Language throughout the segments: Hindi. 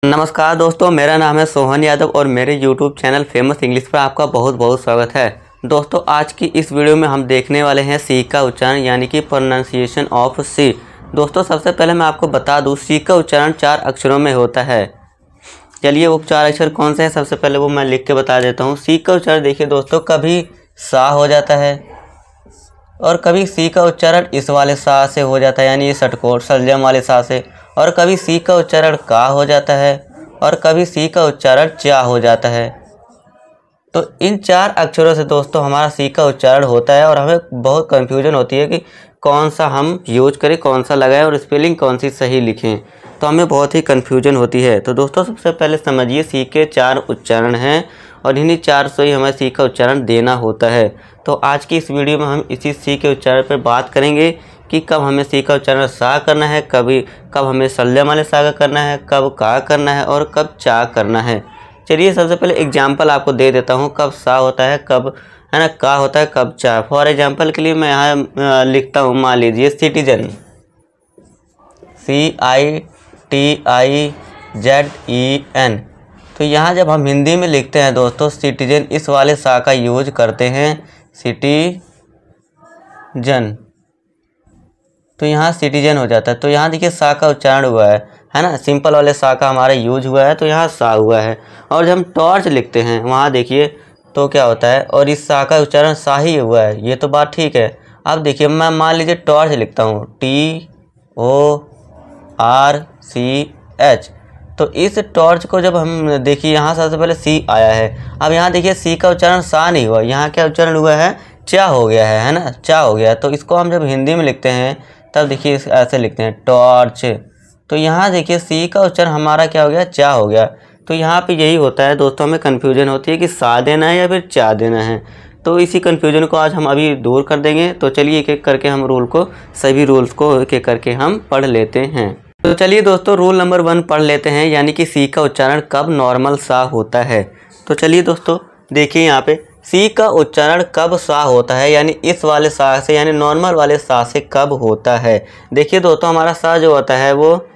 नमस्कार दोस्तों, मेरा नाम है सोहन यादव और मेरे YouTube चैनल फेमस इंग्लिश पर आपका बहुत बहुत स्वागत है। दोस्तों, आज की इस वीडियो में हम देखने वाले हैं सी का उच्चारण यानी कि प्रोनाउंसिएशन ऑफ सी। दोस्तों, सबसे पहले मैं आपको बता दूं, सी का उच्चारण 4 अक्षरों में होता है। चलिए वो 4 अक्षर कौन से हैं सबसे पहले वो मैं लिख के बता देता हूँ। सी का उच्चारण देखिए दोस्तों, कभी सा हो जाता है और कभी सी का उच्चारण इस वाले सा से हो जाता है यानी ये षटकोण सलजम वाले सा से, और कभी सी का उच्चारण का हो जाता है और कभी सी का उच्चारण चा हो जाता है। तो इन 4 अक्षरों से दोस्तों हमारा सी का उच्चारण होता है और हमें बहुत कन्फ्यूजन होती है कि कौन सा हम यूज करें, कौन सा लगाएं और स्पेलिंग कौन सी सही लिखें, तो हमें बहुत ही कन्फ्यूजन होती है। तो दोस्तों, सबसे पहले समझिए सी के 4 उच्चारण हैं और इन्हीं 4 से ही हमें सी का उच्चारण देना होता है। तो आज की इस वीडियो में हम इसी सी के उच्चारण पर बात करेंगे कि कब हमें सी का उच्चारण सा करना है, कब हमें सल्लम वाले सा का करना है, कब का करना है और कब चा करना है। चलिए सबसे पहले एग्जाम्पल आपको दे देता हूँ, कब सा होता है, कब है ना का होता है, कब चा। फॉर एग्जाम्पल के लिए मैं यहाँ लिखता हूँ, मान लीजिए सिटीजन, CITIZEN। तो यहाँ जब हम हिंदी में लिखते हैं दोस्तों सिटीजन, इस वाले सा का यूज करते हैं, सिटीजन, तो यहाँ सिटीजन हो जाता है। तो यहाँ देखिए सा का उच्चारण हुआ है ना, सिंपल वाले सा का हमारा यूज हुआ है तो यहाँ सा हुआ है। और जब हम टॉर्च लिखते हैं वहाँ देखिए तो क्या होता है, और इस सा का उच्चारण सा ही हुआ है, ये तो बात ठीक है। अब देखिए मैं मान लीजिए टॉर्च लिखता हूँ, TORCH, तो इस टॉर्च को जब हम देखिए यहाँ सबसे पहले सी आया है। अब यहाँ देखिए सी का उच्चारण सा नहीं हुआ, यहाँ क्या उच्चारण हुआ है, चा हो गया है ना, चा हो गया है। तो इसको हम जब हिंदी में लिखते हैं तब देखिए ऐसे लिखते हैं टॉर्च, तो यहाँ देखिए सी का उच्चारण हमारा क्या हो गया, चा हो गया। तो यहाँ पे यही होता है दोस्तों, हमें कन्फ्यूजन होती है कि सा देना है या फिर चा देना है। तो इसी कन्फ्यूजन को आज हम अभी दूर कर देंगे। तो चलिए एक एक करके हम सभी रूल्स को एक एक करके हम पढ़ लेते हैं। तो चलिए दोस्तों, रूल नंबर 1 पढ़ लेते हैं, यानी कि सी का उच्चारण कब नॉर्मल सा होता है। तो चलिए दोस्तों देखिए यहाँ पे सी का उच्चारण कब सा होता है, यानी इस वाले सा से, यानी नॉर्मल वाले सा से कब होता है। देखिए दोस्तों, हमारा सा जो होता है वो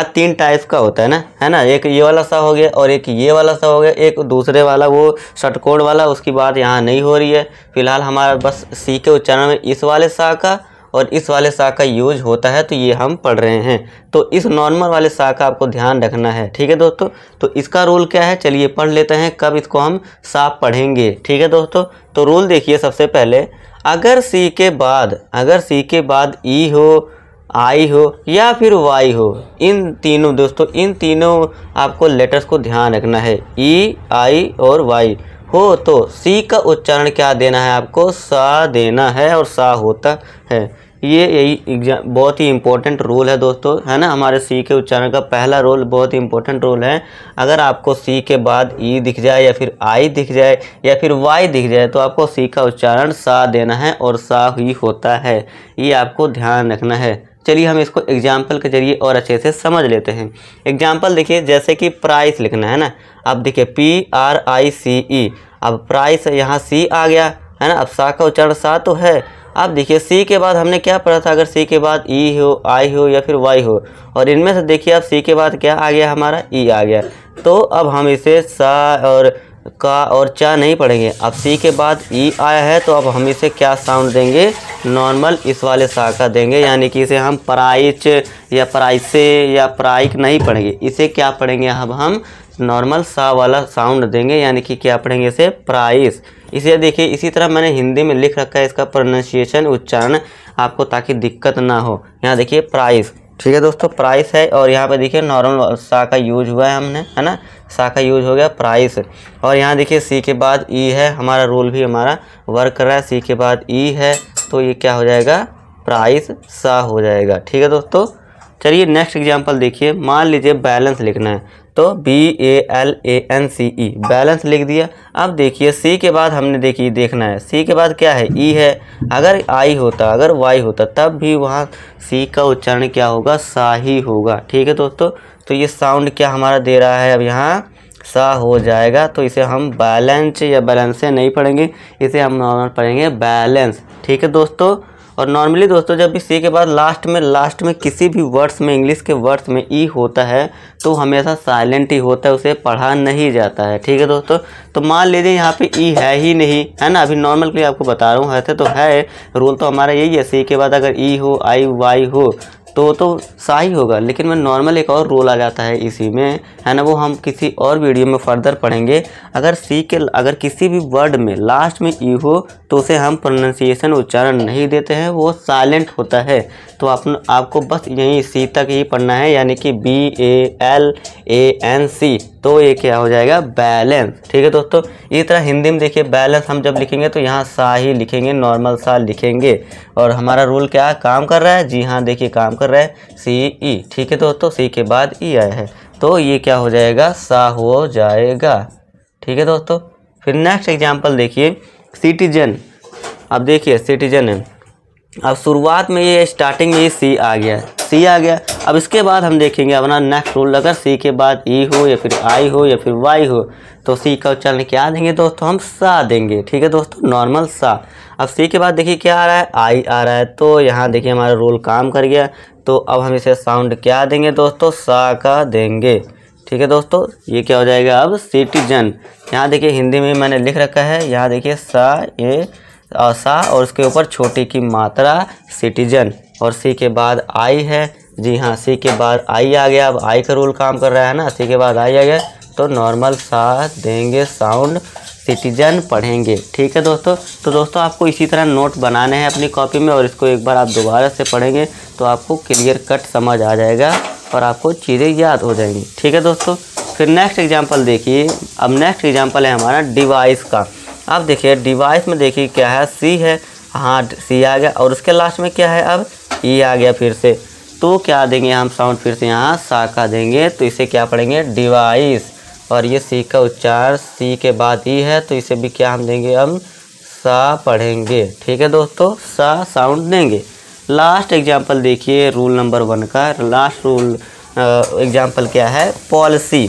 3 टाइप का होता है ना। एक ये वाला सा हो गया और एक ये वाला सा हो गया, एक दूसरे वाला वो षटकोण वाला, उसकी बात यहाँ नहीं हो रही है। फिलहाल हमारा बस सी के उच्चारण में इस वाले सा का और इस वाले सा का यूज होता है, तो ये हम पढ़ रहे हैं। तो इस नॉर्मल वाले सा का आपको ध्यान रखना है, ठीक है दोस्तों। तो इसका रूल क्या है, चलिए पढ़ लेते हैं कब इसको हम सा पढ़ेंगे, ठीक है दोस्तों। तो रूल देखिए, सबसे पहले अगर सी के बाद ई हो, आई हो या फिर वाई हो, इन तीनों दोस्तों, इन तीनों आपको लेटर्स को ध्यान रखना है, ई, आई और वाई हो, तो सी का उच्चारण क्या देना है, आपको सा देना है और सा होता है। यही बहुत ही इम्पोर्टेंट रूल है दोस्तों, है ना। हमारे सी के उच्चारण का पहला रूल बहुत ही इम्पोर्टेंट रूल है। अगर आपको सी के बाद ई दिख जाए या फिर आई दिख जाए या फिर वाई दिख जाए, तो आपको सी का उच्चारण सा देना है और सा ही होता है, ये आपको ध्यान रखना है। चलिए हम इसको एग्जाम्पल के जरिए और अच्छे से समझ लेते हैं। एग्जाम्पल देखिए, जैसे कि प्राइस लिखना है ना। अब देखिए PRICE, अब प्राइस यहाँ सी आ गया है ना। अब सा का उच्चारण सा तो है। अब देखिए सी के बाद हमने क्या पढ़ा था, अगर सी के बाद ई हो, आई हो या फिर वाई हो, और इनमें से देखिए अब सी के बाद क्या आ गया, हमारा ई आ गया। तो अब हम इसे सा और का और चा नहीं पढ़ेंगे। अब सी के बाद ई आया है तो अब हम इसे क्या साउंड देंगे, नॉर्मल इस वाले सा का देंगे, यानी कि इसे हम प्राइच या प्राइसे या प्राइक नहीं पढ़ेंगे, इसे क्या पढ़ेंगे, अब हम नॉर्मल सा वाला साउंड देंगे, यानी कि क्या पढ़ेंगे, इसे प्राइस। इसे देखिए इसी तरह मैंने हिंदी में लिख रखा है इसका प्रोनाउंसिएशन उच्चारण आपको, ताकि दिक्कत ना हो। यहाँ देखिए प्राइस, ठीक है दोस्तों, प्राइस है, और यहाँ पे देखिए नॉर्मल सा का यूज हुआ है हमने, है ना, सा का यूज हो गया प्राइस। और यहाँ देखिए सी के बाद ई है, हमारा रूल भी हमारा वर्क कर रहा है, सी के बाद ई है तो ये क्या हो जाएगा, प्राइस सा हो जाएगा, ठीक है दोस्तों। चलिए नेक्स्ट एग्जांपल देखिए, मान लीजिए बैलेंस लिखना है, तो BALANCE, बैलेंस लिख दिया। अब देखिए सी के बाद हमने देखना है, सी के बाद क्या है, ई है। अगर आई होता, अगर वाई होता, तब भी वहाँ सी का उच्चारण क्या होगा, सा ही होगा, ठीक है दोस्तों। तो ये साउंड क्या हमारा दे रहा है, अब यहाँ सा हो जाएगा। तो इसे हम बैलेंस या बैलेंस नहीं पढ़ेंगे, इसे हम नॉर्मल पढ़ेंगे बैलेंस, ठीक है दोस्तों। और नॉर्मली दोस्तों जब भी सी के बाद लास्ट में किसी भी वर्ड्स में, इंग्लिश के वर्ड्स में ई होता है तो हमेशा साइलेंट ही होता है, उसे पढ़ा नहीं जाता है। ठीक है दोस्तों, तो मान लीजिए यहाँ पे ई है ही नहीं, है ना, अभी नॉर्मल के लिए आपको बता रहा हूँ, ऐसे तो है, रूल तो हमारा यही है, सी के बाद अगर ई हो, आई वाई हो तो सा ही होगा। लेकिन मैं नॉर्मल एक और रूल आ जाता है इसी में, है ना, वो हम किसी और वीडियो में फर्दर पढ़ेंगे। अगर किसी भी वर्ड में लास्ट में ई हो तो उसे हम प्रोनाउंसिएशन उच्चारण नहीं देते हैं, वो साइलेंट होता है। तो आपको बस यहीं सी तक ही पढ़ना है, यानी कि BALANC, तो ये क्या हो जाएगा, बैलेंस। ठीक है दोस्तों, इसी तरह हिंदी में देखिए बैलेंस हम जब लिखेंगे तो यहाँ सा ही लिखेंगे, नॉर्मल सा लिखेंगे। और हमारा रूल क्या काम कर रहा है, जी हाँ देखिए काम कर रहा है, CE। ठीक है दोस्तों, सी के बाद ई आया है तो ये क्या हो जाएगा, सा हो जाएगा। ठीक है दोस्तों, फिर नेक्स्ट एग्जाम्पल देखिए, सिटीजन। अब देखिए सिटीजन है, अब शुरुआत में ये स्टार्टिंग में ये सी आ गया, सी आ गया। अब इसके बाद हम देखेंगे अपना नेक्स्ट रूल, अगर सी के बाद ई हो या फिर आई हो या फिर वाई हो तो सी का उच्चारण क्या देंगे दोस्तों, हम सा देंगे। ठीक है दोस्तों, नॉर्मल सा। अब सी के बाद देखिए क्या आ रहा है, आई आ रहा है, तो यहाँ देखिए हमारा रूल काम कर गया। तो अब हम इसे साउंड क्या देंगे दोस्तों, सा का देंगे। ठीक है दोस्तों, ये क्या हो जाएगा अब, सिटीजन। यहाँ देखिए हिंदी में मैंने लिख रखा है, यहाँ देखिए सा, ये सा और उसके ऊपर छोटी की मात्रा, सिटीजन। और सी के बाद आई है, जी हाँ सी के बाद आई आ गया। अब आई का रूल काम कर रहा है ना, सी के बाद आई आ गया तो नॉर्मल सा देंगे, साउंड सिटीजन पढ़ेंगे। ठीक है दोस्तों, तो दोस्तों आपको इसी तरह नोट बनाने हैं अपनी कॉपी में, और इसको एक बार आप दोबारा से पढ़ेंगे तो आपको क्लियर कट समझ आ जाएगा और आपको चीज़ें याद हो जाएंगी। ठीक है दोस्तों, फिर नेक्स्ट एग्जांपल देखिए। अब नेक्स्ट एग्जांपल है हमारा डिवाइस का। अब देखिए डिवाइस में देखिए क्या है, सी है, हाँ सी आ गया, और उसके लास्ट में क्या है, अब ई आ गया फिर से। तो क्या देंगे हम साउंड, फिर से यहाँ सा का देंगे, तो इसे क्या पढ़ेंगे, डिवाइस। और ये सी का उच्चारण, सी के बाद ई है तो इसे भी क्या हम देंगे, हम सा पढ़ेंगे। ठीक है दोस्तों, सा साउंड देंगे। लास्ट एग्जाम्पल देखिए रूल नंबर 1 का, लास्ट रूल एग्जाम्पल क्या है, पॉलिसी।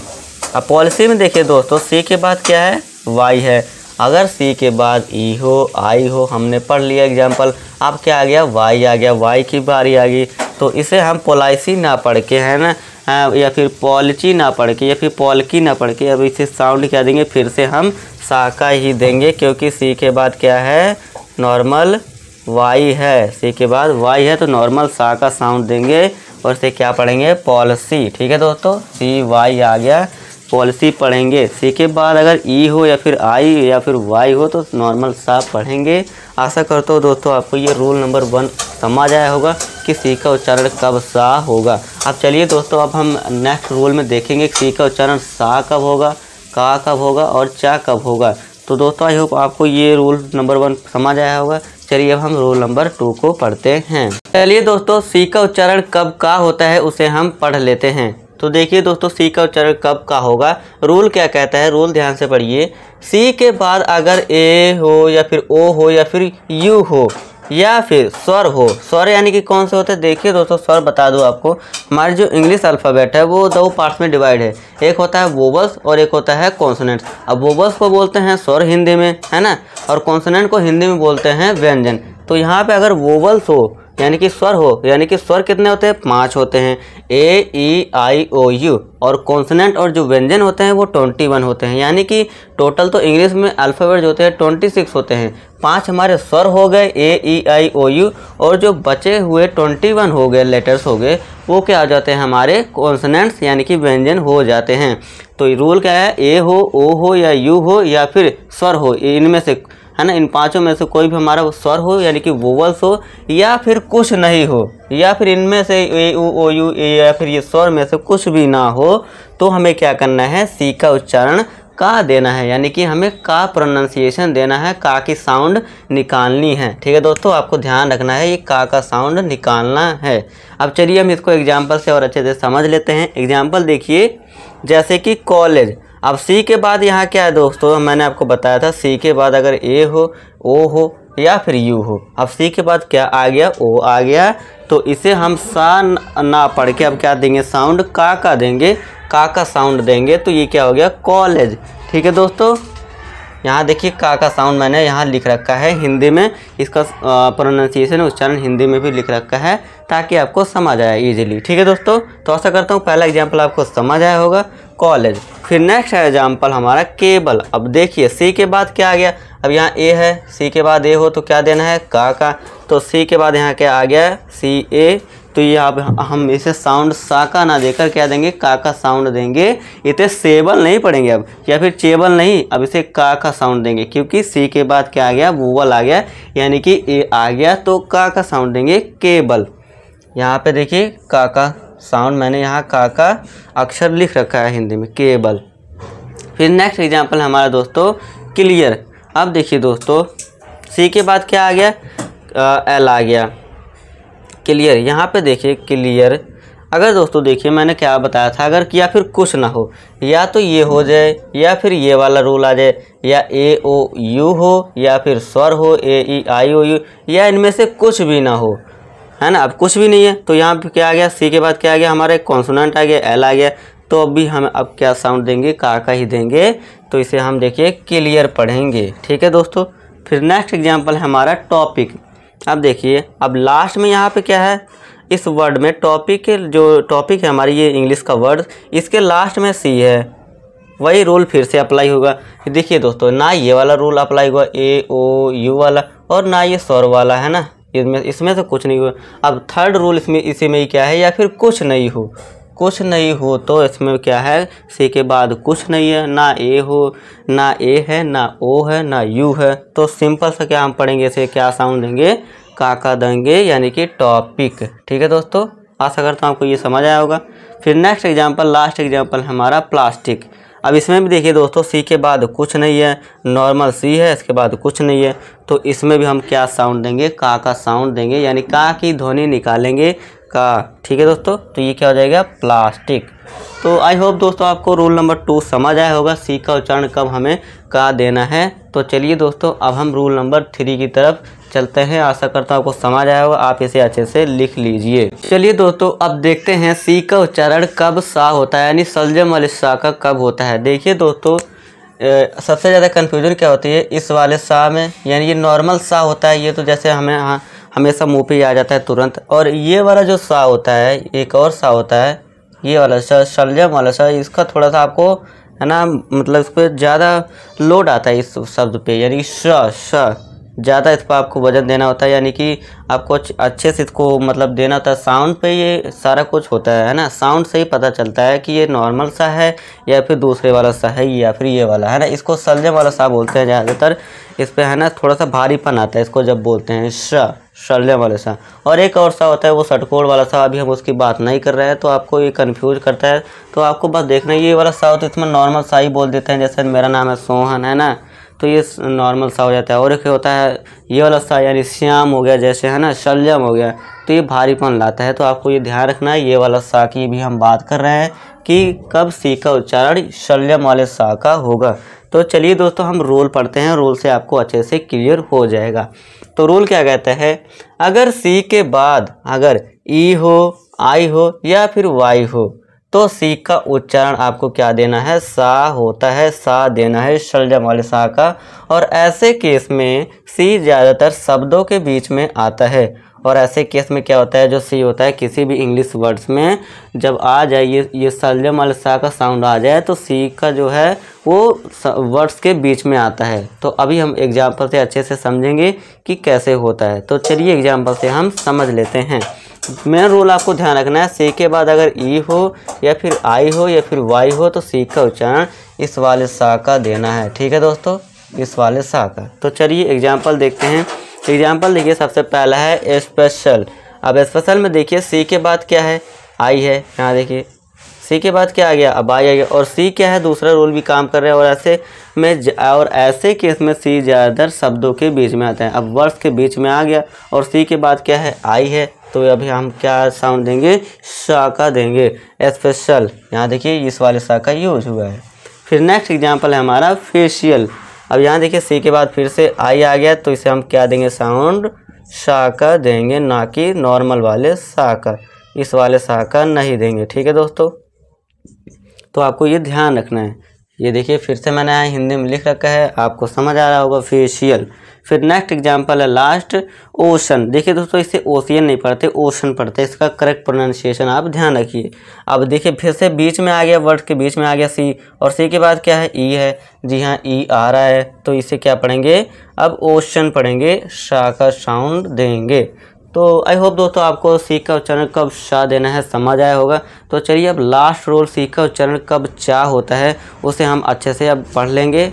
अब पॉलिसी में देखिए दोस्तों सी के बाद क्या है, वाई है। अगर सी के बाद ई हो, आई हो, हमने पढ़ लिया एग्जाम्पल, अब क्या आ गया, वाई आ गया, वाई की बारी आ गई। तो इसे हम पॉलिसी ना पढ़ के, है ना, या फिर पॉलिची ना पढ़ के, या फिर पॉलकी ना पढ़ के, अब इसे साउंड क्या देंगे, फिर से हम सा का ही देंगे, क्योंकि सी के बाद क्या है, नॉर्मल वाई है। सी के बाद वाई है तो नॉर्मल सा का साउंड देंगे और इसे क्या पढ़ेंगे, पॉलिसी। ठीक है दोस्तों, सी वाई आ गया, पॉलिसी पढ़ेंगे। सी के बाद अगर ई हो या फिर आई या फिर वाई हो तो नॉर्मल सा पढ़ेंगे। आशा करता हूँ दोस्तों आपको ये रूल नंबर 1 समझ आया होगा कि सी का उच्चारण कब सा होगा। अब चलिए दोस्तों, अब हम नेक्स्ट रूल में देखेंगे सी का उच्चारण सा कब होगा, का कब होगा और चा कब होगा। तो दोस्तों आई होप आपको ये रूल नंबर 1 समझ आया होगा। चलिए अब हम रूल नंबर 2 को पढ़ते हैं। चलिए दोस्तों, सी का उच्चारण कब का होता है उसे हम पढ़ लेते हैं। तो देखिए दोस्तों, सी का उच्चारण कब का होगा, रूल क्या कहता है, रूल ध्यान से पढ़िए। सी के बाद अगर ए हो या फिर ओ हो या फिर यू हो या फिर स्वर हो, स्वर यानी कि कौन से होते हैं, देखिए दोस्तों स्वर बता दूं आपको, हमारे जो इंग्लिश अल्फ़ाबेट है वो 2 पार्ट्स में डिवाइड है, एक होता है वोवल्स और एक होता है कॉन्सोनेंट्स। अब वोवल्स को बोलते हैं स्वर हिंदी में, है ना, और कॉन्सोनेंट को हिंदी में बोलते हैं व्यंजन। तो यहाँ पे अगर वोवल्स हो यानी कि स्वर हो, यानी कि स्वर कितने होते हैं, 5 होते हैं, ए ई आई ओ यू, और कॉन्सोनेंट और जो व्यंजन होते हैं वो 21 होते हैं। यानी कि टोटल तो इंग्लिश में अल्फ़ाबेट जो होते हैं 26 होते हैं। 5 हमारे स्वर हो गए, ए ई आई ओ यू, और जो बचे हुए 21 हो गए लेटर्स हो गए, वो क्या हो जाते हैं, हमारे कॉन्सोनेंट्स यानी कि व्यंजन हो जाते हैं। तो रूल क्या है, ए हो, ओ हो या यू हो या फिर स्वर हो, इनमें से, है ना, इन 5 में से कोई भी हमारा स्वर हो यानी कि वोवल्स हो, या फिर कुछ नहीं हो, या फिर इनमें से ए उ ओ यू या फिर ये स्वर में से कुछ भी ना हो, तो हमें क्या करना है, सी का उच्चारण का देना है, यानी कि हमें का प्रोनाउंसिएशन देना है, का की साउंड निकालनी है। ठीक है दोस्तों, आपको ध्यान रखना है, ये का साउंड निकालना है। अब चलिए हम इसको एग्जाम्पल से और अच्छे से समझ लेते हैं। एग्जाम्पल देखिए, जैसे कि कॉलेज। अब सी के बाद यहाँ क्या है दोस्तों, मैंने आपको बताया था सी के बाद अगर ए हो, ओ हो या फिर यू हो। अब सी के बाद क्या आ गया, ओ आ गया, तो इसे हम सा ना पढ़ के अब क्या देंगे, साउंड का देंगे, का साउंड देंगे, तो ये क्या हो गया, कॉलेज। ठीक है दोस्तों, यहाँ देखिए का साउंड मैंने यहाँ लिख रखा है हिंदी में, इसका प्रोनाउंसिएशन उच्चारण हिंदी में भी लिख रखा है ताकि आपको समझ आए इजीली। ठीक है दोस्तों, तो आशा करता हूँ पहला एग्जाम्पल आपको समझ आया होगा, कॉलेज। फिर नेक्स्ट एग्जाम्पल हमारा केबल। अब देखिए सी के बाद क्या आ गया, अब यहाँ ए है, सी के बाद ए हो तो क्या देना है का, तो सी के बाद यहाँ क्या आ गया सी ए, तो ये अब हम इसे साउंड सा का ना देकर क्या देंगे का साउंड देंगे। इसे सेबल नहीं पढ़ेंगे अब, या फिर चेबल नहीं, अब इसे का साउंड देंगे क्योंकि सी के बाद क्या आ गया वोवल आ गया, यानी कि ए आ गया तो का साउंड देंगे केबल। यहाँ पे देखिए का साउंड मैंने यहाँ का अक्षर लिख रखा है हिंदी में, केबल। फिर नेक्स्ट एग्जाम्पल हमारा दोस्तों क्लियर। अब देखिए दोस्तों सी के बाद क्या आ गया एल आ गया, क्लियर। यहाँ पे देखिए क्लियर, अगर दोस्तों देखिए मैंने क्या बताया था, अगर या फिर कुछ ना हो, या तो ये हो जाए या फिर ये वाला रूल आ जाए, या ए ओ यू हो या फिर स्वर हो ए ई आई ओ यू, या इनमें से कुछ भी ना हो, है ना। अब कुछ भी नहीं है तो यहाँ पे क्या आ गया सी के बाद क्या आ गया हमारा एक कॉन्सोनेंट आ गया एल आ गया, तो अभी हम अब क्या साउंड देंगे का ही देंगे, तो इसे हम देखिए क्लियर पढ़ेंगे। ठीक है दोस्तों, फिर नेक्स्ट एग्जाम्पल है हमारा टॉपिक। अब देखिए अब लास्ट में यहाँ पे क्या है, इस वर्ड में टॉपिक के जो टॉपिक है हमारी ये इंग्लिश का वर्ड, इसके लास्ट में सी है, वही रूल फिर से अप्लाई होगा। देखिए दोस्तों ना ये वाला रूल अप्लाई हुआ ए ओ यू वाला, और ना ये स्वर वाला, है ना, इसमें से कुछ नहीं हुआ। अब थर्ड रूल इसमें इसी में ही क्या है, या फिर कुछ नहीं हो, कुछ नहीं हो तो इसमें क्या है सी के बाद कुछ नहीं है, ना ए हो ना ए है ना ओ है ना यू है, तो सिंपल सा क्या हम पढ़ेंगे इसे क्या साउंड देंगे का देंगे, यानी कि टॉपिक। ठीक है दोस्तों, आशा करता हूँ आपको ये समझ आया होगा। फिर नेक्स्ट एग्जांपल लास्ट एग्जांपल हमारा प्लास्टिक। अब इसमें भी देखिए दोस्तों सी के बाद कुछ नहीं है, नॉर्मल सी है, इसके बाद कुछ नहीं है, तो इसमें भी हम क्या साउंड देंगे का साउंड देंगे, यानी का की ध्वनि निकालेंगे का। ठीक है दोस्तों, तो ये क्या हो जाएगा प्लास्टिक। तो आई होप दोस्तों आपको रूल नंबर 2 समझ आया होगा, सी का उच्चारण कब हमें का देना है। तो चलिए दोस्तों अब हम रूल नंबर 3 की तरफ चलते हैं। आशा करता हूँ आपको समझ आया होगा, आप इसे अच्छे से लिख लीजिए। चलिए दोस्तों अब देखते हैं सी का उच्चारण कब सा होता है, यानी सलजम वाले सा का कब होता है। देखिए दोस्तों सबसे ज़्यादा कन्फ्यूजन क्या होती है इस वाले सा में, यानी ये नॉर्मल सा होता है, ये तो जैसे हमें हमेशा मुंह पे आ जाता है तुरंत, और ये वाला जो सा होता है एक और सा होता है, ये वाला सलजम वाला सा, इसका थोड़ा सा आपको है ना मतलब इस पर ज़्यादा लोड आता है इस शब्द पे, यानी श ज़्यादा इस पर आपको वजन देना होता है, यानी कि आपको अच्छे से इसको मतलब देना होता है। साउंड पे ये सारा कुछ होता है ना, साउंड से ही पता चलता है कि ये नॉर्मल सा है या फिर दूसरे वाला सा है या फिर ये वाला, है ना। इसको सलजम वाला सा बोलते हैं ज़्यादातर, इस पर है ना थोड़ा सा भारीपन आता है इसको जब बोलते हैं सलजम वाला सा। और एक और सा होता है वो षटकोण वाला सा, अभी हम उसकी बात नहीं कर रहे हैं, तो आपको ये कन्फ्यूज करता है, तो आपको बस देखना ये वाला सा होता है इसमें नॉर्मल सा ही बोल देते हैं, जैसे मेरा नाम है सोहन, है ना, तो ये नॉर्मल सा हो जाता है। और एक होता है ये वाला सा, यानी श्याम हो गया जैसे, है ना, शलजम हो गया, तो ये भारीपन लाता है, तो आपको ये ध्यान रखना है। ये वाला सा की भी हम बात कर रहे हैं कि कब सी का उच्चारण शलजम वाले सा का होगा। तो चलिए दोस्तों हम रूल पढ़ते हैं, रूल से आपको अच्छे से क्लियर हो जाएगा। तो रूल क्या कहता है, अगर सी के बाद अगर ई हो आई हो या फिर वाई हो तो सी का उच्चारण आपको क्या देना है, सा होता है, सा देना है शलजम वाले सा का। और ऐसे केस में सी ज़्यादातर शब्दों के बीच में आता है, और ऐसे केस में क्या होता है जो सी होता है किसी भी इंग्लिश वर्ड्स में जब आ जाए ये शलजम वाले सा का साउंड आ जाए तो सी का जो है वो वर्ड्स के बीच में आता है। तो अभी हम एग्जाम्पल से अच्छे से समझेंगे कि कैसे होता है। तो चलिए एग्जाम्पल से हम समझ लेते हैं। मेन रूल आपको ध्यान रखना है, सी के बाद अगर ई हो या फिर आई हो या फिर वाई हो तो सी का उच्चारण इस वाले सा का देना है। ठीक है दोस्तों, इस वाले सा का। तो चलिए एग्जाम्पल देखते हैं। एग्जाम्पल देखिए, सबसे पहला है स्पेशल। अब स्पेशल में देखिए सी के बाद क्या है, आई है, यहाँ देखिए सी के बाद क्या आ गया, अब आई आ गया, और सी क्या है दूसरा रूल भी काम कर रहे हैं। और ऐसे केस में सी ज़्यादातर शब्दों के बीच में आता है। अब वर्ड्स के बीच में आ गया और सी के बाद क्या है, आई है, तो अभी हम क्या साउंड देंगे, सा का देंगे, स्पेशल। यहाँ देखिए इस वाले सा का यूज हुआ है। फिर नेक्स्ट एग्जाम्पल है हमारा फेशियल। अब यहाँ देखिए सी के बाद फिर से आई आ गया, तो इसे हम क्या देंगे, साउंड सा का देंगे, ना कि नॉर्मल वाले सा का, इस वाले सा का नहीं देंगे। ठीक है दोस्तों, तो आपको ये ध्यान रखना है। ये देखिए फिर से मैंने यहाँ हिंदी में लिख रखा है, आपको समझ आ रहा होगा फेशियल। फिर नेक्स्ट एग्जाम्पल है लास्ट ओशन। देखिए दोस्तों इसे ओशियन नहीं पढ़ते, ओशन पढ़ते, इसका करेक्ट प्रोनाउंसिएशन आप ध्यान रखिए। अब देखिए फिर से बीच में आ गया, वर्ड के बीच में आ गया सी, और सी के बाद क्या है ई है। जी हाँ ई आ रहा है, तो इसे क्या पढ़ेंगे अब ओशन पढ़ेंगे, शा का साउंड देंगे। तो आई होप दोस्तों आपको सी का उच्चारण कब शाह देना है समझ आया होगा। तो चलिए अब लास्ट रूल सी का उच्चारण कब चा होता है उसे हम अच्छे से अब पढ़ लेंगे।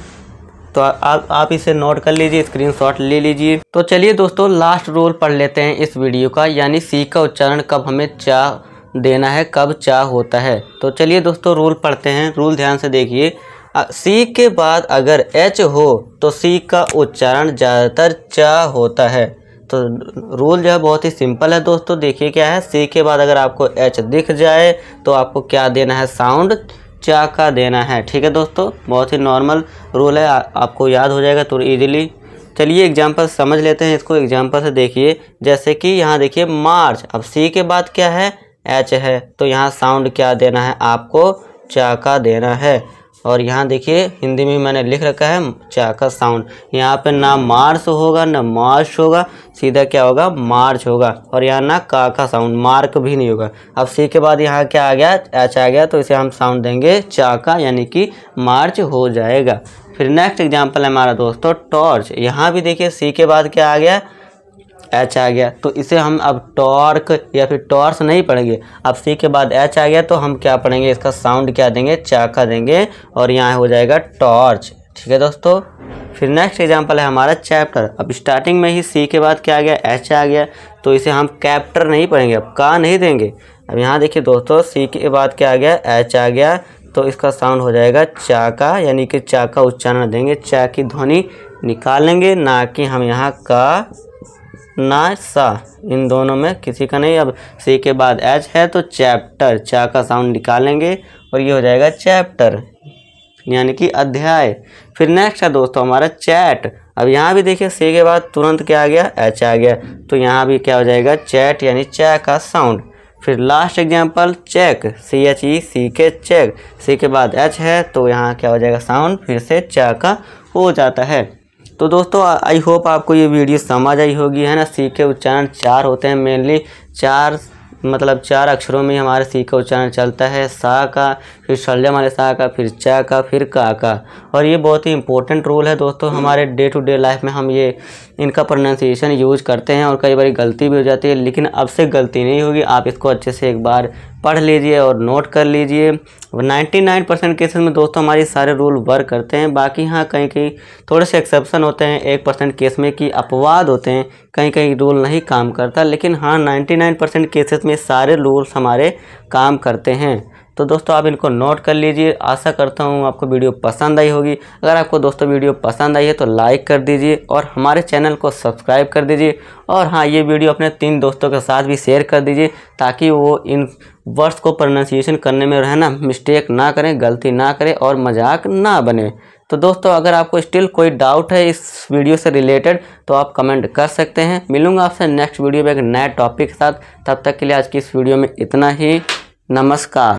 तो आप इसे नोट कर लीजिए, स्क्रीनशॉट ले लीजिए। तो चलिए दोस्तों लास्ट रूल पढ़ लेते हैं इस वीडियो का, यानी सी का उच्चारण कब हमें चा देना है, कब चा होता है। तो चलिए दोस्तों रूल पढ़ते हैं। रूल ध्यान से देखिए, सी के बाद अगर एच हो तो सी का उच्चारण ज़्यादातर चा होता है। तो रूल जो है बहुत ही सिंपल है दोस्तों। देखिए क्या है, सी के बाद अगर आपको एच दिख जाए तो आपको क्या देना है, साउंड चा का देना है। ठीक है दोस्तों, बहुत ही नॉर्मल रूल है, आपको याद हो जाएगा तो इजीली। चलिए एग्जांपल समझ लेते हैं इसको। एग्जांपल से देखिए, जैसे कि यहाँ देखिए मार्च, अब सी के बाद क्या है एच है, तो यहाँ साउंड क्या देना है आपको, चा का देना है। और यहाँ देखिए हिंदी में मैंने लिख रखा है चा का साउंड। यहाँ पे ना मार्स होगा ना मार्च होगा, सीधा क्या होगा मार्च होगा। और यहाँ ना का साउंड, मार्क भी नहीं होगा। अब सी के बाद यहाँ क्या आ गया, एच आ गया, तो इसे हम साउंड देंगे चा का, यानी कि मार्च हो जाएगा। फिर नेक्स्ट एग्जाम्पल है हमारा दोस्तों टॉर्च। यहाँ भी देखिए सी के बाद क्या आ गया, एच आ गया, तो इसे हम अब टॉर्क या फिर टॉर्च नहीं पढ़ेंगे। अब सी के बाद एच आ गया तो हम क्या पढ़ेंगे, इसका साउंड क्या देंगे, चा का देंगे, और यहाँ हो जाएगा टॉर्च। ठीक है दोस्तों। फिर नेक्स्ट एग्जांपल है हमारा चैप्टर। अब स्टार्टिंग में ही सी के बाद क्या आ गया, एच आ गया, तो इसे हम कैप्टर नहीं पढ़ेंगे, अब का नहीं देंगे। अब यहाँ देखिए दोस्तों सी के बाद क्या आ गया, एच आ गया, तो इसका साउंड हो जाएगा चा का, यानी कि चा का उच्चारण देंगे, चा की ध्वनि निकालेंगे, ना कि हम यहाँ का ना सा, इन दोनों में किसी का नहीं। अब सी के बाद एच है तो चैप्टर, चा का साउंड निकालेंगे और ये हो जाएगा चैप्टर, यानी कि अध्याय। फिर नेक्स्ट है दोस्तों हमारा चैट। अब यहाँ भी देखिए सी के बाद तुरंत क्या आ गया, एच आ गया, तो यहाँ भी क्या हो जाएगा चैट, यानी चा का साउंड। फिर last example check, C H E C K check, सी के बाद एच है तो यहाँ क्या हो जाएगा साउंड फिर से चा का हो जाता है। तो दोस्तों आई होप आपको ये वीडियो समझ आई होगी, है ना। सी के उच्चारण 4 होते हैं मेनली, 4 मतलब 4 अक्षरों में हमारे सी का उच्चारण चलता है, सा का, फिर शलजम वाले सा का, फिर चा का, फिर का। और ये बहुत ही इंपॉर्टेंट रूल है दोस्तों, हमारे डे टू डे लाइफ में हम ये इनका प्रोनाउंसिएशन यूज करते हैं और कई बार गलती भी हो जाती है, लेकिन अब से गलती नहीं होगी। आप इसको अच्छे से एक बार पढ़ लीजिए और नोट कर लीजिए। 99% केसेस में दोस्तों हमारे सारे रूल वर्क करते हैं। बाकी हाँ कहीं थोड़े से एक्सेप्शन होते हैं, 1% केस में कि अपवाद होते हैं, कहीं रूल नहीं काम करता, लेकिन हाँ 99% केसेस में सारे रूल्स हमारे काम करते हैं। तो दोस्तों आप इनको नोट कर लीजिए। आशा करता हूँ आपको वीडियो पसंद आई होगी। अगर आपको दोस्तों वीडियो पसंद आई है तो लाइक कर दीजिए और हमारे चैनल को सब्सक्राइब कर दीजिए। और हाँ ये वीडियो अपने 3 दोस्तों के साथ भी शेयर कर दीजिए, ताकि वो इन वर्ड्स को प्रोनाउंसिएशन करने में रहना मिस्टेक ना करें, गलती ना करें और मजाक ना बने। तो दोस्तों अगर आपको स्टिल कोई डाउट है इस वीडियो से रिलेटेड तो आप कमेंट कर सकते हैं। मिलूंगा आपसे नेक्स्ट वीडियो में एक नए टॉपिक के साथ। तब तक के लिए आज की इस वीडियो में इतना ही। नमस्कार।